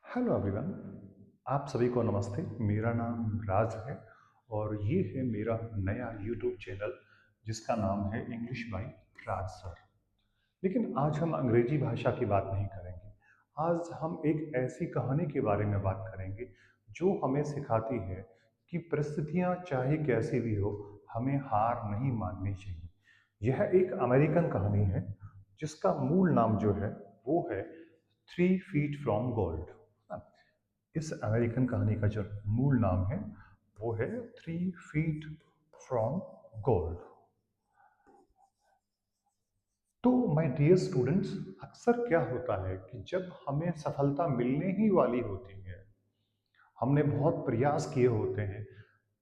Hello everyone. आप सभी को नमस्ते। मेरा नाम राज है और ये है मेरा नया यूट्यूब चैनल जिसका नाम है इंग्लिश बाय राज सर। लेकिन आज हम अंग्रेजी भाषा की बात नहीं करेंगे। आज हम एक ऐसी कहानी के बारे में बात करेंगे जो हमें सिखाती है कि परिस्थितियां चाहे कैसी भी हो, हमें हार नहीं माननी चाहिए। यह एक अमेरिकन कहानी है जिसका मूल नाम जो है वो है थ्री फीट फ्रॉम गोल्ड। इस अमेरिकन कहानी का जो मूल नाम है वो है थ्री फीट फ्रॉम गोल्ड। तो माय डियर स्टूडेंट्स, अक्सर क्या होता है कि जब हमें सफलता मिलने ही वाली होती है, हमने बहुत प्रयास किए होते हैं,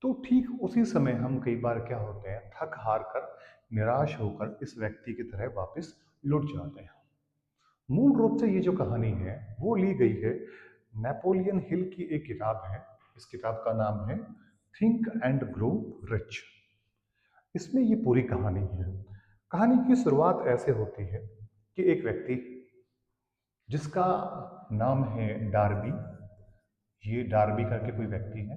तो ठीक उसी समय हम कई बार क्या होते हैं, थक हार कर निराश होकर इस व्यक्ति की तरह वापस लौट जाते हैं। मूल रूप से ये जो कहानी है वो ली गई है नेपोलियन हिल की एक किताब है। इस किताब का नाम है थिंक एंड ग्रो रिच। इसमें ये पूरी कहानी है। कहानी की शुरुआत ऐसे होती है कि एक व्यक्ति जिसका नाम है डार्बी, ये डार्बी करके कोई व्यक्ति है,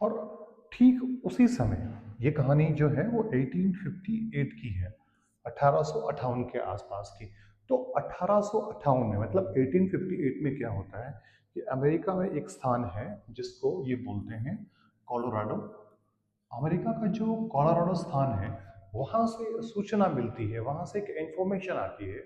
और ठीक उसी समय ये कहानी जो है वो 1858 की है, 1858 के आसपास की। तो 1858 में मतलब 1858 में क्या होता है कि अमेरिका में एक स्थान है जिसको ये बोलते हैं कोलोराडो। अमेरिका का जो कोलोराडो स्थान है वहां से सूचना मिलती है, वहां से एक इंफॉर्मेशन आती है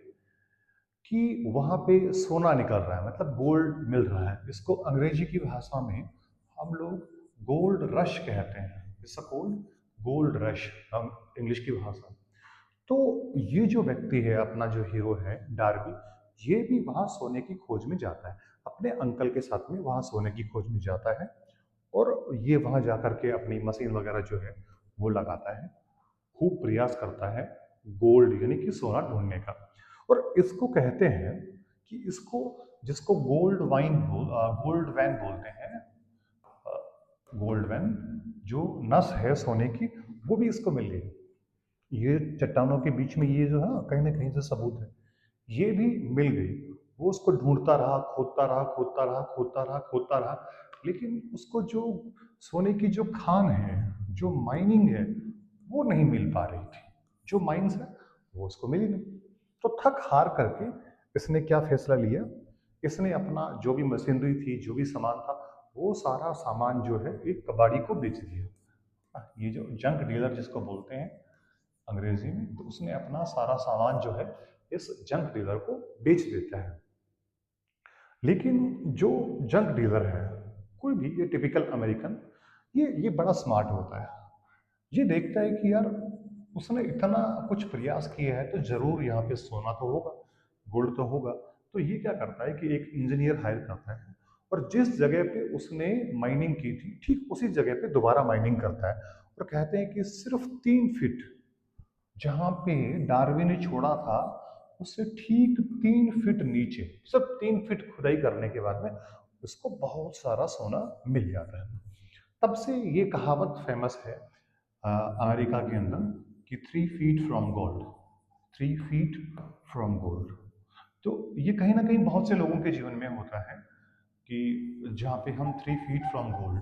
कि वहां पे सोना निकल रहा है, मतलब गोल्ड मिल रहा है। इसको अंग्रेजी की भाषा में हम लोग गोल्ड रश कहते हैं। It's a gold gold rush English की भाषा में। तो ये जो व्यक्ति है, अपना जो हीरो है डार्बी, ये भी वहां सोने की खोज में जाता है। अपने अंकल के साथ में वहां सोने की खोज में जाता है और ये वहां जाकर के अपनी मशीन वगैरह जो है वो लगाता है, खूब प्रयास करता है गोल्ड यानी कि सोना ढूंढने का। और इसको कहते हैं कि इसको, जिसको गोल्ड वैन बोलते हैं, गोल्ड वैन जो नस है सोने की, वो भी इसको मिल गई। ये चट्टानों के बीच में ये जो है कहीं ना कहीं से सबूत है, ये भी मिल गई। वो उसको ढूंढता रहा, खोदता रहा, खोदता रहा, खोदता रहा, खोदता रहा, लेकिन उसको जो सोने की जो खान है, जो माइनिंग है, वो नहीं मिल पा रही थी। जो माइंस है वो उसको मिली नहीं। तो थक हार करके इसने क्या फैसला लिया, इसने अपना जो भी मशीनरी थी, जो भी सामान था, वो सारा सामान जो है एक कबाड़ी को बेच दिया। ये जो जंक डीलर जिसको बोलते हैं अंग्रेजी में, तो उसने अपना सारा सामान जो है इस जंक डीलर को बेच देता है। लेकिन जो जंक डीलर है, कोई भी, ये टिपिकल अमेरिकन, ये बड़ा स्मार्ट होता है। ये देखता है कि यार उसने इतना कुछ प्रयास किया है तो जरूर यहाँ पे सोना तो होगा, गोल्ड तो होगा। तो ये क्या करता है कि एक इंजीनियर हायर करता है और जिस जगह पे उसने माइनिंग की थी ठीक उसी जगह पे दोबारा माइनिंग करता है। और कहते हैं कि सिर्फ 3 फीट जहां पे डार्विन ने छोड़ा था, उससे ठीक 3 फीट नीचे, सिर्फ 3 फीट खुदाई करने के बाद में उसको बहुत सारा सोना मिल जाता है। तब से ये कहावत फेमस है अमेरिका के अंदर कि 3 feet from gold, 3 feet from gold. तो ये कहीं ना कहीं बहुत से लोगों के जीवन में होता है कि जहाँ पे हम 3 फीट फ्रॉम गोल्ड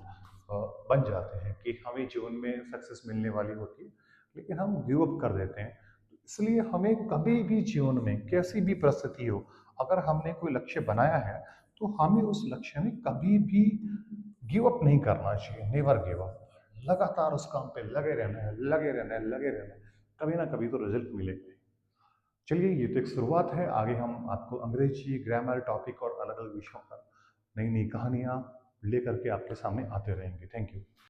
बन जाते हैं कि हमें जीवन में सक्सेस मिलने वाली होती है, लेकिन हम गिव अप कर देते हैं। इसलिए हमें कभी भी जीवन में कैसी भी परिस्थिति हो, अगर हमने कोई लक्ष्य बनाया है तो हमें उस लक्ष्य में कभी भी गिव अप नहीं करना चाहिए। Never give up. लगातार उस काम पे लगे रहना है, लगे रहना है, लगे रहना है। कभी ना कभी तो रिजल्ट मिलेगा। चलिए, ये तो एक शुरुआत है। आगे हम आपको अंग्रेजी ग्रामर टॉपिक और अलग अलग विषयों पर नई नई कहानियाँ लेकर के आपके सामने आते रहेंगे। Thank you.